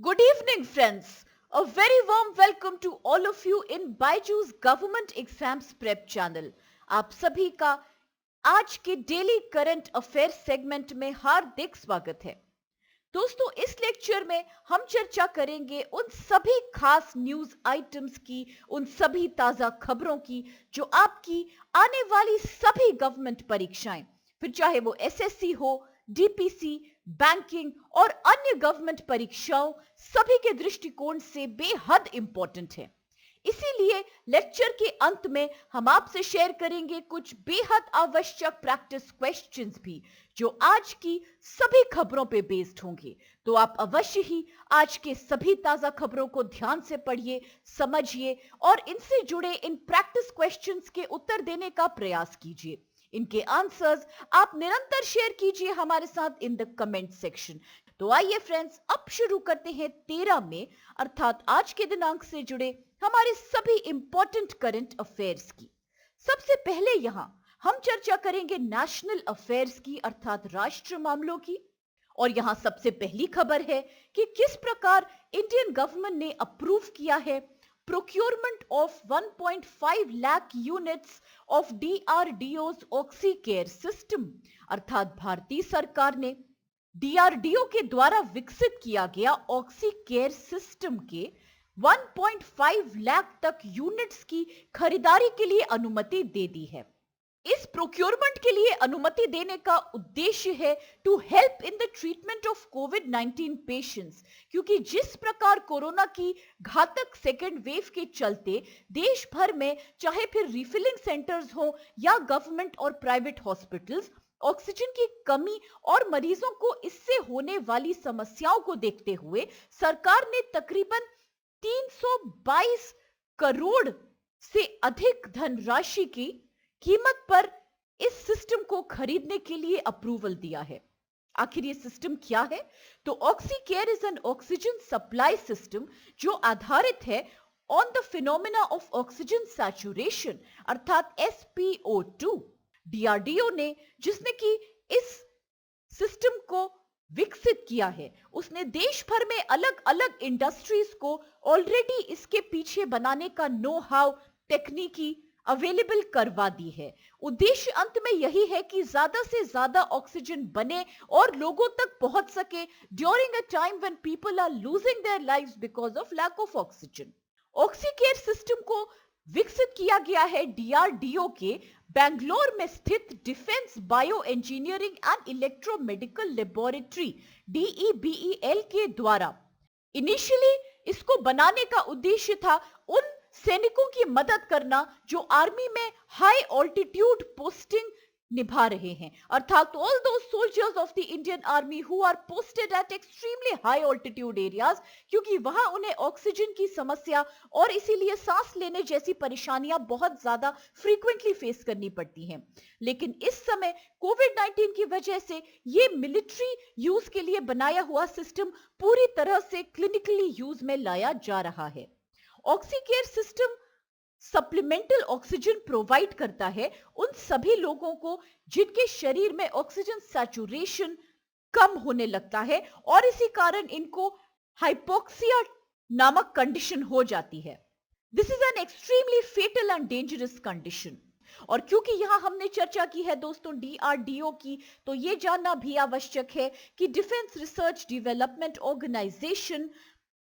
Good evening, friends. A very warm welcome to all of you in Byju's Government Exams Prep channel. आप सभी का आज के daily current affair segment में हार्दिक स्वागत है। दोस्तों, इस लेक्चर में हम चर्चा करेंगे उन सभी खास न्यूज आइटम्स की, उन सभी ताजा खबरों की जो आपकी आने वाली सभी गवर्नमेंट परीक्षाएं, फिर चाहे वो एसएससी हो, डीपीसी, बैंकिंग और अन्य गवर्नमेंट परीक्षाओं, सभी के दृष्टिकोण से बेहद इंपॉर्टेंट है। इसीलिए लेक्चर के अंत में हम आपसे शेयर करेंगे कुछ बेहद आवश्यक प्रैक्टिस क्वेश्चंस भी, जो आज की सभी खबरों पे बेस्ड होंगे। तो आप अवश्य ही आज के सभी ताजा खबरों को ध्यान से पढ़िए, समझिए और इनसे जुड़े इन प्रैक्टिस क्वेश्चंस के उत्तर देने का प्रयास कीजिए। इनके आंसर्स आप निरंतर शेयर कीजिए हमारे साथ इन द कमेंट सेक्शन। तो आइए फ्रेंड्स, अब शुरू करते हैं 13 मई अर्थात आज के दिनांक से जुड़े हमारे सभी इंपॉर्टेंट करंट अफेयर्स की। सबसे पहले यहां हम चर्चा करेंगे नेशनल अफेयर्स की अर्थात राष्ट्रीय मामलों की। और यहां सबसे पहली खबर है कि किस प्रकार इंडियन गवर्नमेंट ने अप्रूव किया है procurement of 1.5 lakh units of DRDO's Oxycare system. अर्थात भारतीय सरकार ने डीआरडीओ के द्वारा विकसित किया गया ऑक्सीकेयर सिस्टम के 1.5 लाख तक यूनिट्स की खरीदारी के लिए अनुमति दे दी है। इस प्रोक्योरमेंट के लिए अनुमति देने का उद्देश्य है to help in the treatment of कोविड-19 पेशेंट्स, क्योंकि जिस प्रकार कोरोना की घातक सेकेंड वेव के चलते देश भर में चाहे फिर रिफिलिंग सेंटर्स हो या गवर्नमेंट और प्राइवेट हॉस्पिटल्स, ऑक्सीजन की कमी और मरीजों को इससे होने वाली समस्याओं को देखते हुए सरकार ने तकरीबन 322 करोड़ से अधिक धनराशि की कीमत पर इस सिस्टम को खरीदने के लिए अप्रूवल दिया है। आखिर ये सिस्टम क्या है? तो Oxycare is an oxygen supply system जो आधारित है on the phenomena of oxygen saturation अर्थात SpO2। डीआरडीओ ने, जिसने कि इस सिस्टम को विकसित किया है, उसने देश भर में अलग अलग इंडस्ट्रीज को ऑलरेडी इसके पीछे बनाने का नो हाउ, तकनीकी अवेलेबल करवा दी है। उद्देश्य अंत में यही है कि ज्यादा से ज्यादा ऑक्सीजन बने और लोगों तक पहुंच सके during a time when people are losing their lives because of lack of oxygen. Oxycare system को विकसित किया गया है डीआरडीओ के बेंगलोर में स्थित defence bio engineering and electromedical laboratory DEBEL के द्वारा। इनिशियली इसको बनाने का उद्देश्य था उन सैनिकों की मदद करना जो आर्मी में हाई ऑल्टीट्यूड पोस्टिंग निभा रहे हैं, अर्थात all those soldiers of the Indian army who are posted at extremely high altitude areas, क्योंकि वहां उन्हें ऑक्सीजन की समस्या और इसीलिए सांस लेने जैसी परेशानियां बहुत ज्यादा फ्रीक्वेंटली फेस करनी पड़ती हैं। लेकिन इस समय कोविड-19 की वजह से ये मिलिट्री यूज के लिए बनाया हुआ सिस्टम पूरी तरह से क्लिनिकली यूज में लाया जा रहा है। Oxycare system supplemental oxygen provide करता है उन सभी लोगों को जिनके शरीर में ऑक्सीजन सैचुरेशन कम होने लगता है और इसी कारण इनको हाइपोक्सिया नामक कंडीशन हो जाती है। This is an extremely fatal and dangerous condition. और क्योंकि यहां हमने चर्चा की है दोस्तों डीआरडीओ की, तो यह जानना भी आवश्यक है कि डिफेंस रिसर्च डेवलपमेंट ऑर्गेनाइजेशन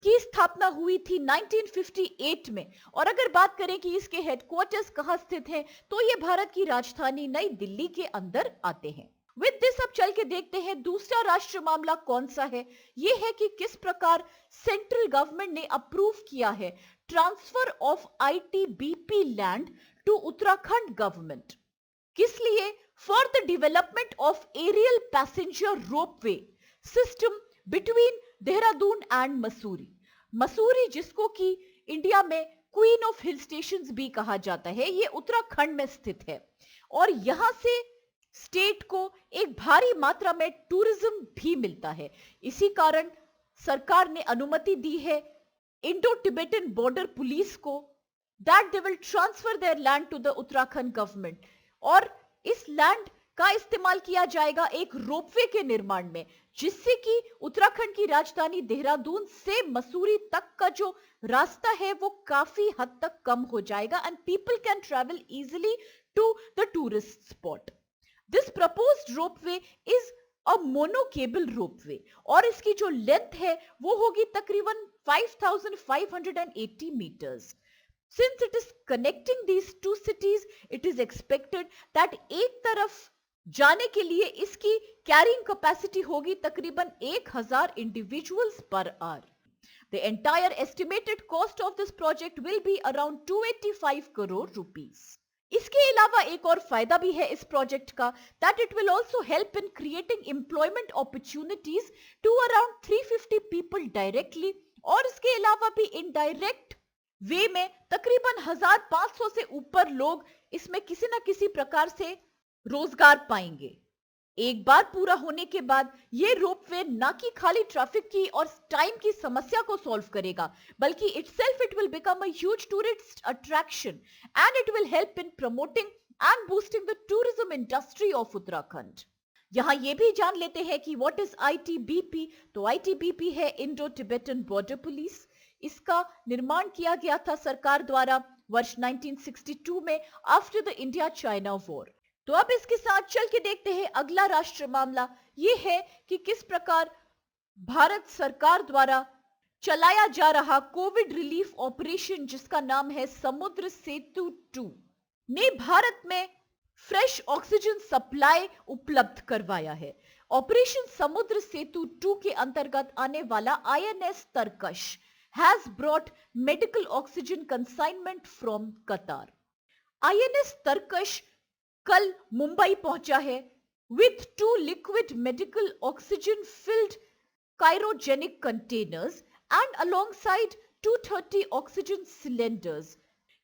की स्थापना हुई थी 1958 में। और अगर बात करें कि इसके हेडक्वार्टर्स कहां स्थित हैं, तो ये भारत की राजधानी नई दिल्ली के अंदर आते हैं। विद दिस अब चल के देखते हैं दूसरा राष्ट्रीय मामला कौन सा है। यह है कि किस प्रकार सेंट्रल गवर्नमेंट ने अप्रूव किया है transfer of ITBP land to Uttarakhand government. किस लिए? For the development of aerial passenger ropeway system between Dehradun and Mussoorie. Mussoorie, जिसको कि इंडिया में क्वीन ऑफ हिल स्टेशंस भी कहा जाता है, ये उत्तराखंड में स्थित है और यहां से स्टेट को एक भारी मात्रा में टूरिज्म भी मिलता है। इसी कारण सरकार ने अनुमति दी है इंडो टिबेटन बॉर्डर पुलिस को that they will transfer their land to the Uttarakhand government. और इस लैंड का इस्तेमाल किया जाएगा एक रोपवे के निर्माण में, जिससे कि उत्तराखंड की राजधानी देहरादून से मसूरी तक का जो रास्ता है वो काफी हद तक कम हो जाएगा and people can travel easily to the tourist spot. This proposed ropeway is a mono cable ropeway और इसकी जो लेंथ है वो होगी तकरीबन 5580 meters. Since it is connecting these two cities, it is expected that एक तरफ जाने के लिए इसकी कैरिंग कैपेसिटी होगी तकरीबन 1000 individuals per hour. The entire estimated cost of this project will be around 285 crore rupees. इसके अलावा एक और फायदा भी है इस प्रोजेक्ट का, that it will also help in creating employment opportunities to around 350 people directly और इसके अलावा भी इनडायरेक्ट वे में तकरीबन 1500 से ऊपर लोग इसमें किसी ना किसी प्रकार से रोजगार पाएंगे। एक बार पूरा होने के बाद ये रोपवे ना कि खाली ट्रैफिक की और टाइम की समस्या को सॉल्व करेगा, बल्कि itself it will become a huge tourist attraction and it will help in promoting and boosting the tourism industry of Uttarakhand. यहाँ ये भी जान लेते हैं कि what is ITBP। तो ITBP है इंडो टिबेटन बॉर्डर पुलिस। इसका निर्माण किया गया था सरकार द्वारा वर्ष 1962 में after the India China war. तो अब इसके साथ चल के देखते हैं अगला राष्ट्रीय मामला, ये है कि किस प्रकार भारत सरकार द्वारा चलाया जा रहा कोविड रिलीफ ऑपरेशन जिसका नाम है समुद्र सेतु 2 ने भारत में फ्रेश ऑक्सीजन सप्लाई उपलब्ध करवाया है। ऑपरेशन समुद्र सेतु 2 के अंतर्गत आने वाला INS Tarkash has brought medical oxygen consignment from Qatar. INS तरकश कल मुंबई पहुंचा है with 2 liquid medical oxygen filled cryogenic containers and alongside 230 oxygen cylinders.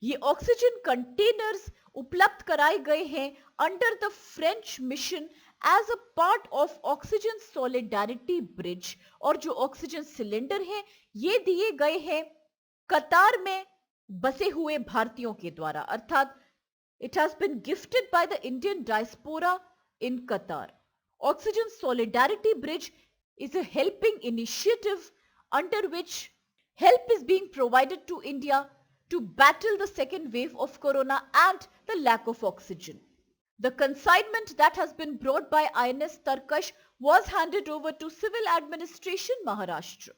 ये ऑक्सीजन कंटेनर्स उपलब्ध कराए गए हैं under the French mission as a part of oxygen solidarity bridge और जो ऑक्सीजन सिलेंडर हैं ये दिए गए हैं कतार में बसे हुए भारतीयों के द्वारा, अर्थात it has been gifted by the Indian diaspora in Qatar. Oxygen solidarity bridge is a helping initiative under which help is being provided to India to battle the second wave of corona and the lack of oxygen. The consignment that has been brought by INS Tarkash was handed over to Civil Administration Maharashtra.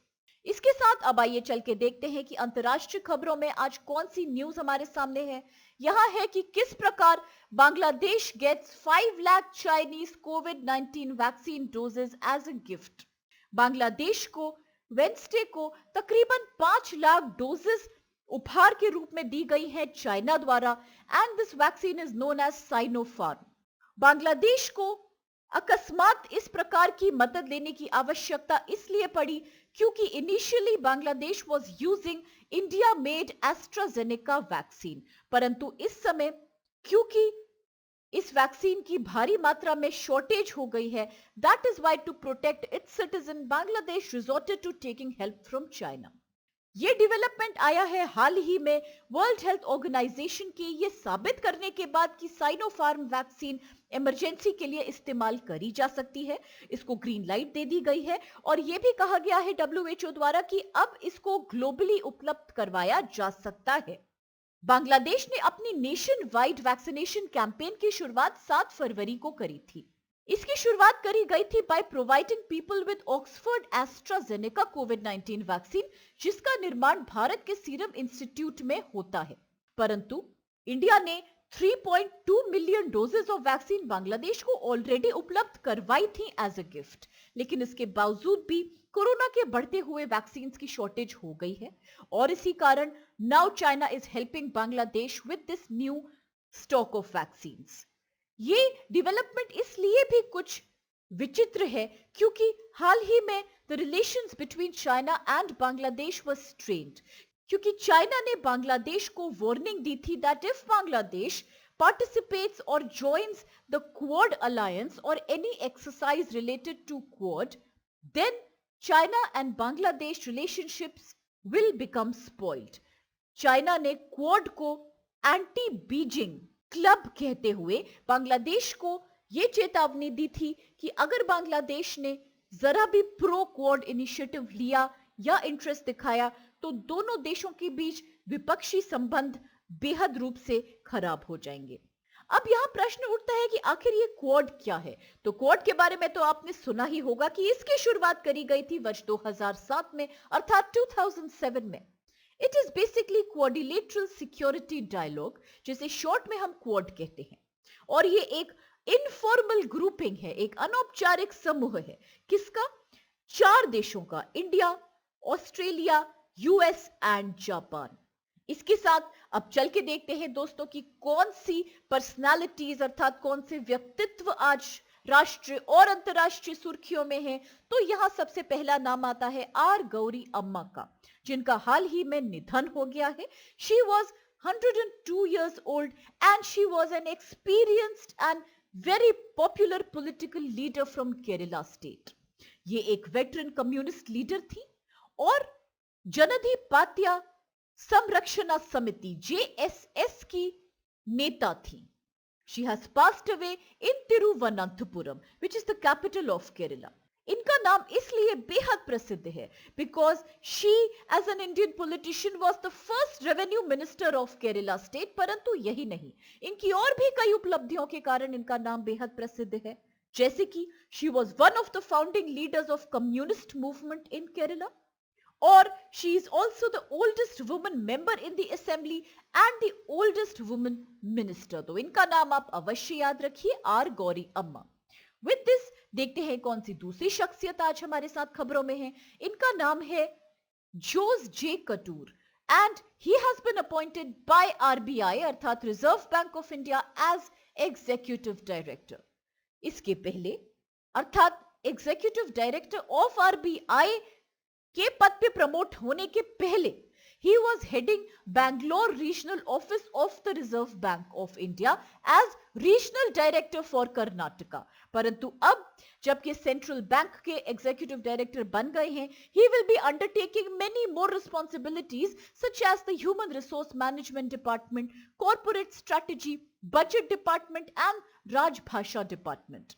इसके साथ अब आइए चल के देखते हैं कि अंतर्राष्ट्रीय खबरों में आज कौन सी न्यूज हमारे सामने है। यह है कि किस प्रकार बांग्लादेश गेट्स 5 लाख चाइनीज कोविड-19 vaccine doses as a gift. Bangladesh को वेडनेसडे को तकरीबन 5 लाख डोजेस उपहार के रूप में दी गई है चाइना द्वारा and this vaccine is known as Sinopharm. Bangladesh को अकस्मात इस प्रकार की मदद लेने की आवश्यकता इसलिए पड़ी क्योंकि initially Bangladesh was using India made AstraZeneca vaccine, परंतु इस समय क्योंकि इस वैक्सीन की भारी मात्रा में शॉर्टेज हो गई है, that is why to protect its citizen Bangladesh resorted to taking help from China. ये डेवलपमेंट आया है हाल ही में वर्ल्ड हेल्थ ऑर्गेनाइजेशन के ये साबित करने के बाद कि साइनोफार्म वैक्सीन इमरजेंसी के लिए इस्तेमाल करी जा सकती है। इसको ग्रीन लाइट दे दी गई है और यह भी कहा गया है WHO द्वारा कि अब इसको ग्लोबली उपलब्ध करवाया जा सकता है। बांग्लादेश ने अपनी नेशन वाइड वैक्सीनेशन कैंपेन की शुरुआत 7 फरवरी को करी थी। इसकी शुरुआत करी गई थी by providing people with Oxford AstraZeneca covid vaccine जिसका निर्माण भारत के सीरम इंस्टीट्यूट में होता है, परंतु इंडिया ने 3.2 million doses of vaccine Bangladesh को ऑलरेडी उपलब्ध करवाई थी एज अ गिफ्ट, लेकिन इसके बावजूद भी कोरोना के बढ़ते हुए वैक्सीन की शॉर्टेज हो गई है और इसी कारण now China is helping Bangladesh with this new stock of vaccine. ये डेवलपमेंट इसलिए भी कुछ विचित्र है क्योंकि हाल ही में the relations between China and Bangladesh were strained, क्योंकि चाइना ने बांग्लादेश को वार्निंग दी थी that if Bangladesh participates or joins the Quad alliance or any exercise related to Quad, then China and Bangladesh relationships will become spoiled. China ने quad को anti Beijing club कहते हुए बांग्लादेश को ये चेतावनी दी थी कि अगर बांग्लादेश ने जरा भी प्रो क्वाड इनिशिएटिव लिया या इंटरेस्ट दिखाया तो दोनों देशों के बीच विपक्षी संबंध बेहद रूप से खराब हो जाएंगे। अब यहाँ प्रश्न उठता है कि आखिर ये क्वाड क्या है। तो क्वाड के बारे में तो आपने सुना ही होगा कि इसकी शुरुआत करी गई थी वर्ष 2007 में, अर्थात 2007 में। It is basically quadrilateral security dialogue, जिसे शॉर्ट में हम क्वाड कहते हैं। और ये एक इनफॉर्मल ग्रुपिंग है, एक अनौपचारिक समूह है। किसका? 4 देशों का, India, Australia, US and Japan. इसके साथ अब चल के देखते हैं दोस्तों कि कौन सी पर्सनालिटीज अर्थात कौन से व्यक्तित्व आज राष्ट्रीय और अंतरराष्ट्रीय सुर्खियों में हैं। तो यहां सबसे पहला नाम आता है आर गौरी अम्मा का, जिनका हाल ही में निधन हो गया है। She was 102 years old and she was an experienced and very popular political leader from Kerala state. ये एक वेटरन कम्युनिस्ट लीडर थी और जनधिपात्या संरक्षणा समिति JSS की नेता थी। She has passed away in Thiruvananthapuram, which is the capital of Kerala. इनका नाम इसलिए बेहद प्रसिद्ध है because she as an Indian politician was the first revenue minister of Kerala state। परंतु यही नहीं, इनकी और भी कई उपलब्धियों के कारण इनका नाम बेहद प्रसिद्ध है, जैसे कि she was one of the founding leaders of communist movement in Kerala, और she is also the oldest woman member in the assembly and the oldest woman minister। तो इनका नाम आप अवश्य याद रखिए, आर गौरी अम्मा। विद दिस देखते हैं कौन सी दूसरी शख्सियत आज हमारे साथ खबरों में है। इनका नाम है Jose J Kattoor and he has been appointed by RBI अर्थात Reserve Bank of India as executive director. इसके पहले अर्थात एग्जीक्यूटिव डायरेक्टर ऑफ RBI के पद पे प्रमोट होने के पहले he was heading Bangalore regional office of the Reserve Bank of India as regional director for Karnataka। परंतु अब जबकि सेंट्रल बैंक के एग्जीक्यूटिव डायरेक्टर बन गए हैं, he will be undertaking many more responsibilities such as the human resource management department, corporate strategy, budget department and राजभाषा department.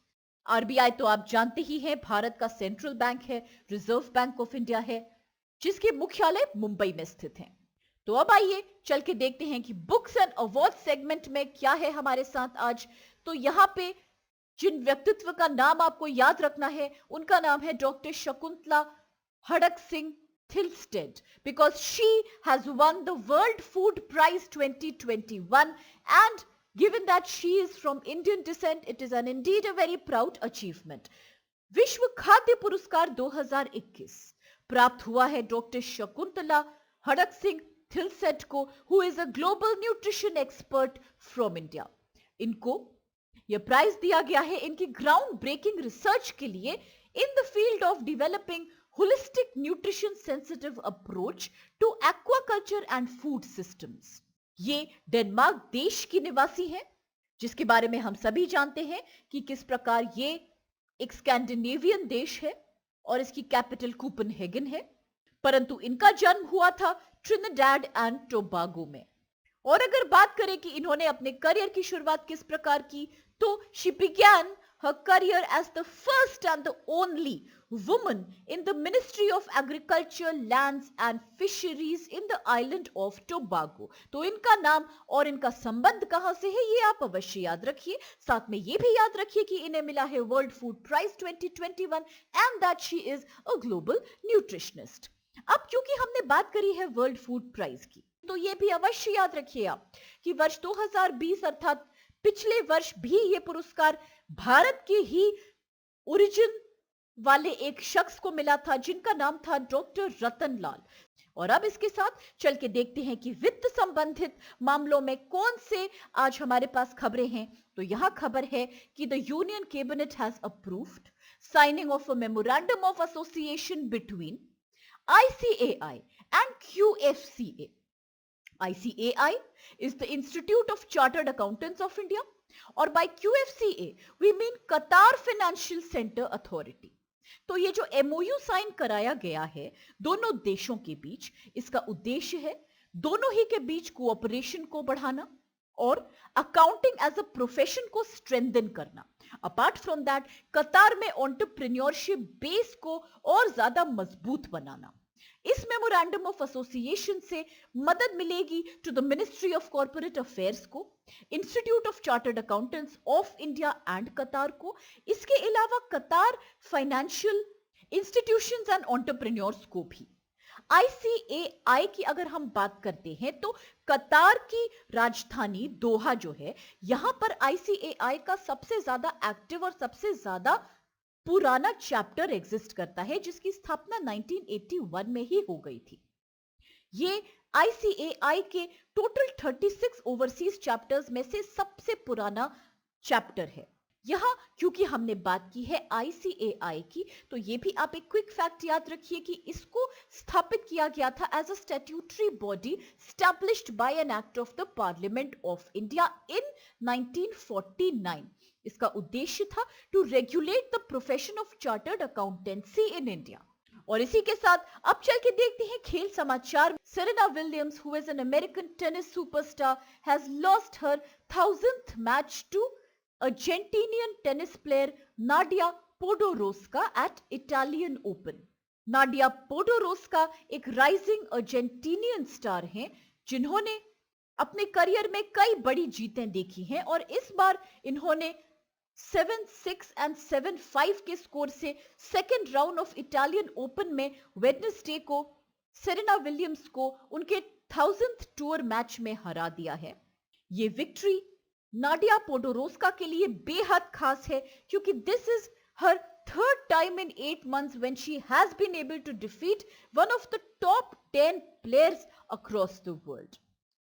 RBI तो आप जानते ही हैं भारत का सेंट्रल बैंक है, रिजर्व बैंक ऑफ इंडिया है, जिसके मुख्यालय मुंबई में स्थित है। तो अब आइए चल के देखते हैं कि बुक्स एंड अवार्ड सेगमेंट में क्या है हमारे साथ आज। तो यहाँ पे जिन व्यक्तित्व का नाम आपको याद रखना है उनका नाम है doctor Shakuntala Haraksingh Thilsted, because she has won the World food prize 2021 and given that she is from Indian descent, it is an indeed a very proud achievement। विश्व खाद्य पुरस्कार 2021 प्राप्त हुआ है डॉक्टर शकुंतला हड़क सिंह थिल्सेट को, who is a global nutrition expert from India. इनको यह prize दिया गया है इनकी ग्राउंड ब्रेकिंग रिसर्च के लिए in the field of developing holistic nutrition sensitive approach to aquaculture and food systems. ये डेनमार्क देश की निवासी है, जिसके बारे में हम सभी जानते हैं कि किस प्रकार ये एक स्कैंडिनेवियन देश है और इसकी कैपिटल कोपेनहेगन है। परंतु इनका जन्म हुआ था ट्रिनिडाड एंड टोबागो में। और अगर बात करें कि इन्होंने अपने करियर की शुरुआत किस प्रकार की, तो she began her career as the first and the only woman in the Ministry of Agriculture, Lands and Fisheries in the island of Tobago। तो इनका नाम और इनका संबंध कहां से है ये आप अवश्य याद रखिए। साथ में ये भी याद रखिए कि इन्हें मिला है world food prize 2021 and that she is a global nutritionist। अब क्योंकि हमने बात करी है वर्ल्ड फूड प्राइज की, तो ये भी अवश्य याद रखिए आप कि वर्ष 2020 अर्थात पिछले वर्ष भी ये पुरस्कार भारत के ही ओरिजिन वाले एक शख्स को मिला था, जिनका नाम था डॉक्टर रतन लाल। और अब इसके साथ चल के देखते हैं कि वित्त संबंधित मामलों में कौन से आज हमारे पास खबरें हैं। तो यहां खबर है कि the union cabinet has approved signing of a memorandum of association between ICAI and QFCA। ICAI is the Institute of Chartered Accountants of India और by QFCA we mean Qatar Financial Center Authority। तो ये जो MOU sign कराया गया है दोनों देशों के बीच, इसका उद्देश्य है दोनों ही के बीच कोऑपरेशन को बढ़ाना और अकाउंटिंग एज अ प्रोफेशन को स्ट्रेंथन करना। अपार्ट फ्रॉम दैट, कतार में एंटरप्रेन्योरशिप बेस को और ज्यादा मजबूत बनाना। इस मेमोरेंडम ऑफ एसोसिएशन से मदद मिलेगी to the Ministry of Corporate Affairs को, Institute of Chartered Accountants of India and Qatar को। इसके अलावा कतार फाइनेंशियल इंस्टीट्यूशंस एंड एंटरप्रेन्योर्स को भी। ICAI की अगर हम बात करते हैं तो कतार की राजधानी दोहा जो है, यहां पर ICAI का सबसे ज्यादा एक्टिव और सबसे ज्यादा पुराना चैप्टर एग्जिस्ट करता है, जिसकी स्थापना 1981 में ही हो गई थी। ये ICAI के टोटल 36 ओवरसीज चैप्टर्स में से सबसे पुराना चैप्टर है। यहां क्योंकि हमने बात की है ICAI की, तो ये भी आप एक क्विक फैक्ट याद रखिए कि इसको स्थापित किया गया था as a statutory body established by an act of the parliament of India in 1949। इसका उद्देश्य था to regulate the profession of chartered accountancy in India. और इसी के साथ अब चल के देखते हैं खेल समाचार। Serena Williams, who is an American tennis superstar, has lost her 1000th match to Argentinian tennis player Nadia Podoroska at Italian Open. Nadia Podoroska एक राइजिंग अर्जेंटीनियन स्टार हैं, जिन्होंने अपने करियर में कई बड़ी जीतें देखी हैं और इस बार इन्होंने 7-6 एंड 7-5 के स्कोर से second round of Italian open में वेडनेसडे को सेरेना विलियम्स को उनके 1000th टूर मैच में हरा दिया है। ये विक्ट्री नाडिया पोडोरोस्का के लिए बेहद खास है, क्योंकि this is her third time in 8 months when she has been able to defeat one of the top 10 players across the world।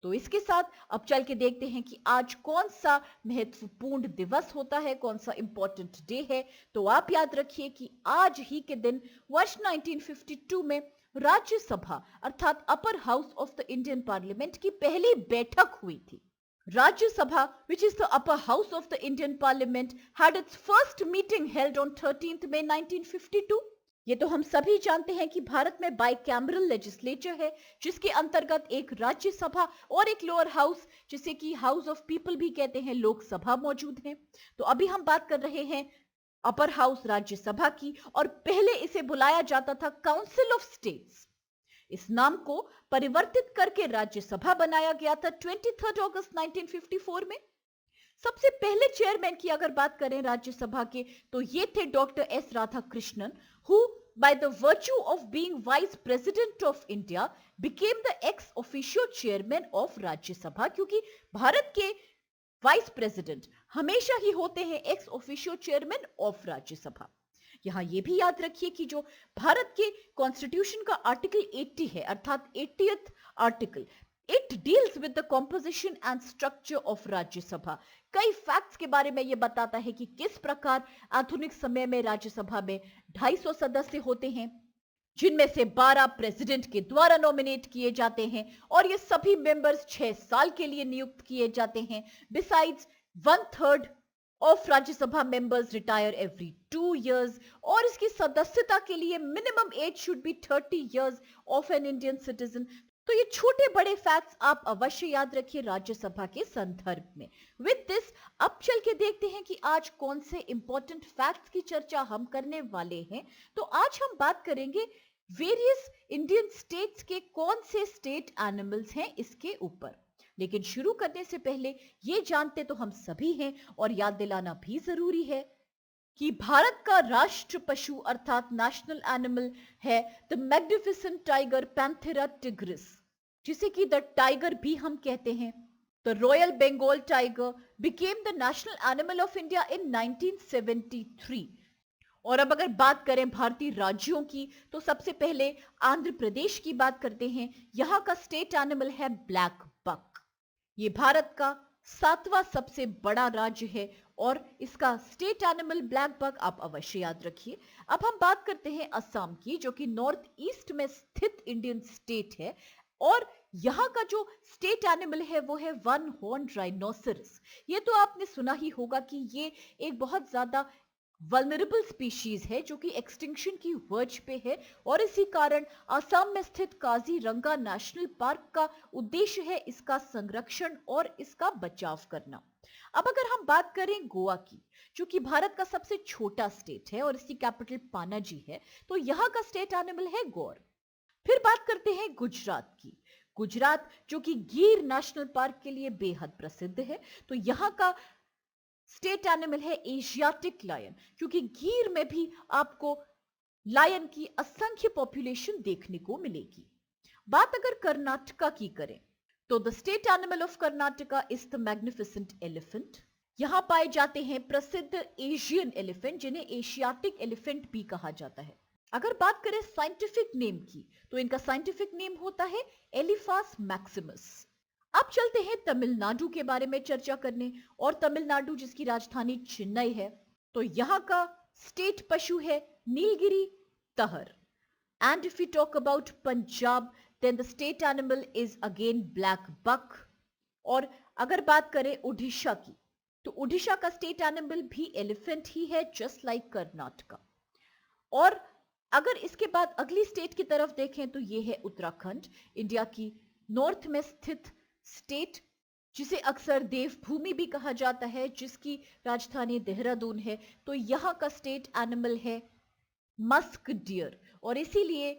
तो इसके साथ अब चल के देखते हैं कि आज कौन सा महत्वपूर्ण दिवस होता है, कौन सा इंपॉर्टेंट डे है। तो आप याद रखिए कि आज ही के दिन वर्ष 1952 में राज्यसभा अर्थात upper house of the Indian parliament की पहली बैठक हुई थी। Rajya Sabha, which is the upper house of the Indian Parliament, had its first meeting held on 13th May 1952। ये तो हम सभी जानते हैं कि भारत में बाइकैमरल लेजिस्लेचर है, जिसके अंतर्गत एक राज्यसभा और एक लोअर हाउस, जिसे कि हाउस ऑफ पीपल भी कहते हैं, लोकसभा मौजूद है। तो अभी हम बात कर रहे हैं अपर हाउस राज्यसभा की, और पहले इसे बुलाया जाता था काउंसिल ऑफ स्टेट्स। इस नाम को परिवर्तित करके राज्यसभा बनाया गया था 23 अगस्त 1954 में। सबसे पहले चेयरमैन की अगर बात करें राज्यसभा के, तो ये थे doctor S Radhakrishnan, who by the virtue of being vice president of India became the ex officio chairman of Rajya Sabha, क्योंकि भारत के वाइस प्रेसिडेंट हमेशा ही होते हैं ex officio chairman of Rajya Sabha. यहां यह भी याद रखिए कि जो भारत के कॉन्स्टिट्यूशन का आर्टिकल 80 है, अर्थात 80th article, it deals with the composition and structure of Rajya Sabha. कई फैक्ट्स के बारे में यह बताता है कि किस प्रकार आधुनिक समय में राज्यसभा में 250 सदस्य होते हैं, जिनमें से 12 प्रेसिडेंट के द्वारा नॉमिनेट किए जाते हैं, और ये सभी मेंबर्स 6 साल के लिए नियुक्त किए जाते हैं। Besides 1/3 of Rajya Sabha members retire every 2 years, और इसकी सदस्यता के लिए minimum age should be 30 years of an Indian citizen. तो ये छोटे बड़े फैक्ट्स आप अवश्य याद रखिए राज्यसभा के संदर्भ में। विद दिस अब चल के देखते हैं कि आज कौन से इंपॉर्टेंट फैक्ट्स की चर्चा हम करने वाले हैं। तो आज हम बात करेंगे वेरियस इंडियन स्टेट्स के कौन से स्टेट एनिमल्स हैं इसके ऊपर। लेकिन शुरू करने से पहले ये जानते तो हम सभी हैं और याद दिलाना भी जरूरी है कि भारत का राष्ट्र पशु अर्थात नेशनल एनिमल है the magnificent tiger Panthera tigris, जिसे कि द टाइगर भी हम कहते हैं। The royal Bengal tiger became the national animal of India in 1973। और अब अगर बात करें भारतीय राज्यों की, तो सबसे पहले आंध्र प्रदेश की बात करते हैं। यहां का स्टेट एनिमल है ब्लैक बक। ये भारत का 7वां सबसे बड़ा राज्य है और इसका स्टेट एनिमल ब्लैक बक आप अवश्य याद रखिए। अब हम बात करते हैं असम की, जो कि नॉर्थ ईस्ट में स्थित इंडियन स्टेट है, और यहां का जो स्टेट एनिमल है वो है वन हॉर्न राइनोसरस। ये तो आपने सुना ही होगा कि ये एक बहुत ज्यादा वल्नरेबल स्पीशीज है जो कि एक्सटिंक्शन की वर्ज पे है और इसी कारण असम में स्थित काजीरंगा नेशनल पार्क का उद्देश्य है इसका संरक्षण और इसका बचाव करना। अब अगर हम बात करें गोवा की, जो कि भारत का सबसे छोटा स्टेट है और इसकी कैपिटल पानाजी है, तो यहाँ का स्टेट एनिमल है गौर। फिर बात करते हैं गुजरात की। गुजरात जो कि गिर नेशनल पार्क के लिए बेहद प्रसिद्ध है, तो यहाँ का स्टेट एनिमल है एशियाटिक लायन, क्योंकि गिर में भी आपको लायन की असंख्य पॉपुलेशन देखने को मिलेगी। बात अगर कर्नाटका की करें तो the state animal of Karnataka is the magnificent elephant. यहां पाए जाते हैं प्रसिद्ध एशियन एलिफेंट जिन्हें एशियाटिक एलिफेंट भी कहा जाता है। अगर बात करें साइंटिफिक नेम की तो इनका साइंटिफिक नेम होता है एलिफास मैक्सिमस। अब चलते हैं तमिलनाडु के बारे में चर्चा करने, और तमिलनाडु जिसकी राजधानी चेन्नई है, तो यहां का स्टेट पशु है Nilgiri tahr. And if you talk about Punjab then the state animal is again black buck. और अगर बात करें उड़ीसा की तो उड़ीसा का स्टेट एनिमल भी एलिफेंट ही है, जस्ट लाइक कर्नाटका। और अगर इसके बाद अगली स्टेट की तरफ देखें तो यह है उत्तराखंड, इंडिया की नॉर्थ में स्थित स्टेट, जिसे अक्सर देवभूमि भी कहा जाता है, जिसकी राजधानी देहरादून है। तो यहां का स्टेट एनिमल है मस्क डियर, और इसीलिए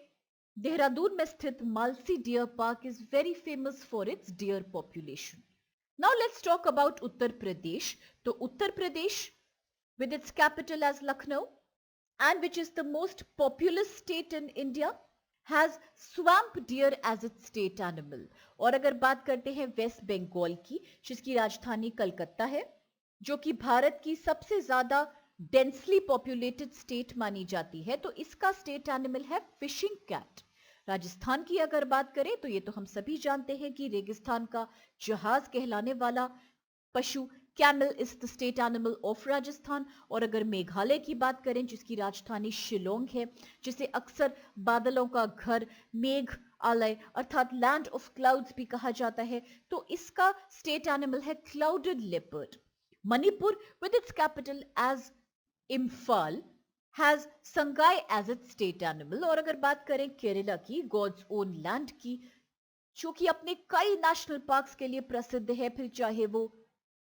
देहरादून में स्थित Malsi deer park is very famous for its deer population. Now let's talk about Uttar Pradesh. तो उत्तर प्रदेश with its capital as Lucknow and which is the most populous state in India has swamp deer as its state animal। और अगर बात करते हैं waste Bengal की, जिसकी राजधानी कलकत्ता है, जो कि भारत की सबसे ज्यादा डेंसली पॉपुलेटेड स्टेट मानी जाती है, तो इसका स्टेट एनिमल है फिशिंग कैट। राजस्थान की अगर बात करें तो ये तो हम सभी जानते हैं कि रेगिस्तान का जहाज कहलाने वाला पशु camel is the state animal of Rajasthan. और अगर मेघालय की बात करें जिसकी राजधानी शिलोंग है, जिसे अक्सर बादलों का घर मेघालय अर्थात लैंड ऑफ क्लाउड्स भी कहा जाता है, तो इसका स्टेट एनिमल है clouded leopard. Manipur with its capital as Imphal has Sangai as its state animal. और अगर बात करें केरला की, गॉड्स ओन लैंड की, जो कि अपने कई नेशनल पार्क्स के लिए प्रसिद्ध है, फिर चाहे वो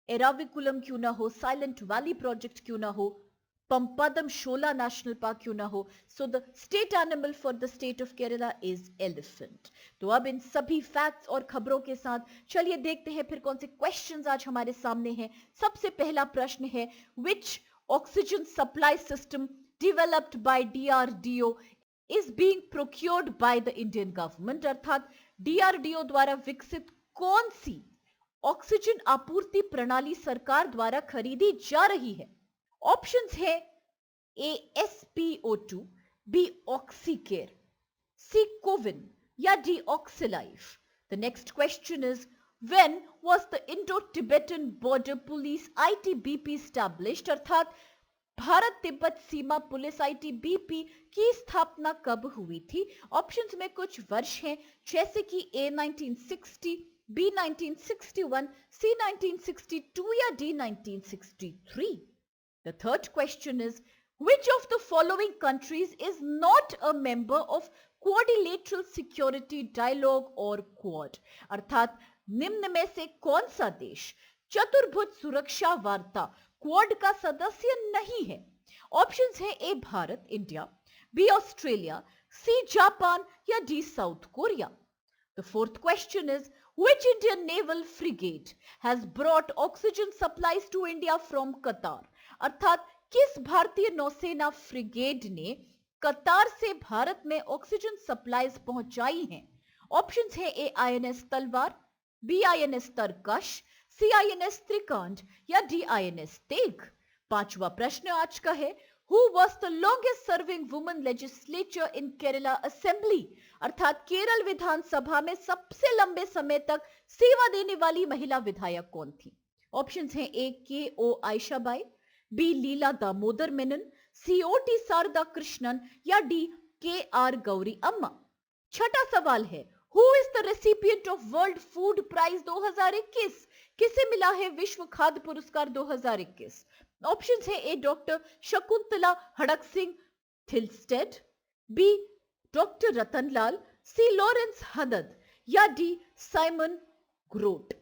एराविकुलम क्यों ना हो, साइलेंट वैली प्रोजेक्ट क्यों ना हो, पंपादम शोला नेशनल पार्क क्यों ना हो, so the state animal for the state of Kerala is elephant. तो अब इन सभी फैक्ट्स और खबरों के साथ चलिए देखते हैं फिर कौन से क्वेश्चंस आज हमारे सामने हैं। सबसे पहला प्रश्न है, विच oxygen supply system developed by DRDO is being procured by the Indian government। अर्थात DRDO द्वारा विकसित कौन सी ऑक्सीजन आपूर्ति प्रणाली सरकार द्वारा खरीदी जा रही है? ऑप्शंस है A SpO2, B Oxycare, C CoWIN या D Oxylife. The next question is, when was the Indo-Tibetan Border Police ITBP established? अर्थात भारत तिब्बत सीमा पुलिस ITBP की स्थापना कब हुई थी? ऑप्शंस में कुछ वर्ष हैं, जैसे कि ए 1960, बी 1961, सी 1962 या D 1963। The third question is, which of the following countries is not a member of Quadrilateral Security Dialogue or Quad? अर्थात निम्न में से कौन सा देश चतुर्भुज सुरक्षा वार्ता क्वाड का सदस्य नहीं है? ऑप्शंस है A Bharat India, B Australia, C Japan या D South Korea. The fourth question is, which Indian naval frigate has brought oxygen supplies to India from Qatar? अर्थात किस भारतीय नौसेना फ्रिगेड ने कतार से भारत में ऑक्सीजन सप्लाईज पहुंचाई हैं? ऑप्शंस है ए INS तलवार, बी INS तरकश, सी INS त्रिकांड या डी INS तेग। पांचवा प्रश्न आज का है, Who was the longest serving woman legislature in Kerala Assembly? अर्थात केरल विधानसभा में सबसे लंबे समय तक सेवा देने वाली महिला विधायक कौन थी? ऑप्शंस हैं A KO Aisha Bai, B Leela Damodara Menon, C OT Sharada Krishnan या डी KR गौरी अम्मा। छठा सवाल है, Who is the recipient of World Food Prize 2021? किसे मिला है विश्व खाद्य पुरस्कार 2021? ऑप्शंस है A doctor Shakuntala Haraksingh Thilsted, B doctor Ratanlal, C Lawrence Haddad या डी साइमन ग्रोट।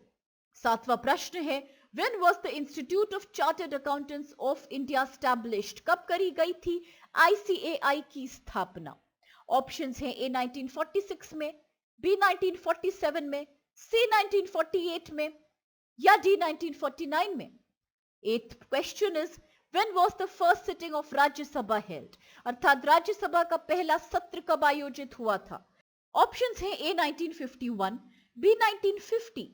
सातवां प्रश्न है when was the Institute of Chartered Accountants of India established, कब करी गई थी आईसीएआई की स्थापना। ऑप्शंस हैं ए 1946 में, बी 1947 में, सी 1948 में या डी 1949 में। Eighth question is when was the first sitting of Rajya Sabha held, अर्थात राज्यसभा का पहला सत्र कब आयोजित हुआ था। ऑप्शंस हैं ए 1951, बी 1950,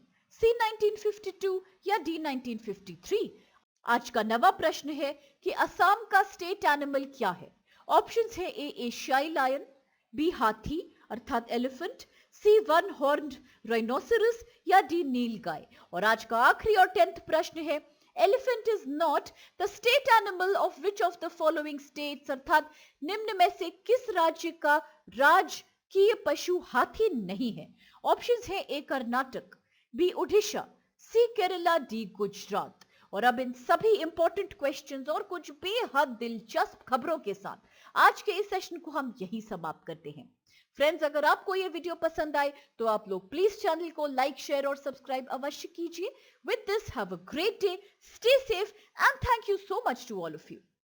सी 1952 या डी 1953। आज का नवा प्रश्न है कि असम का स्टेट एनिमल क्या है। ऑप्शंस है ए एशियाई लायन, बी हाथी अर्थात एलिफेंट, सी वन हॉर्न्ड राइनोसेरस या डी नीलगाय। और आज का आखिरी और 10th प्रश्न है elephant is not the state animal of which of the following states, अर्थात निम्न में से किस राज्य का राजकीय पशु हाथी नहीं है। ऑप्शंस है ए कर्नाटक, बी उड़ीसा, सी केरला, डी गुजरात। और अब इन सभी इंपॉर्टेंट क्वेश्चंस और कुछ बेहद दिलचस्प खबरों के साथ आज के इस सेशन को हम यहीं समाप्त करते हैं। फ्रेंड्स, अगर आपको ये वीडियो पसंद आए तो आप लोग प्लीज चैनल को लाइक, शेयर और सब्सक्राइब अवश्य कीजिए। With this have a great day, stay safe and thank you so much to all of you.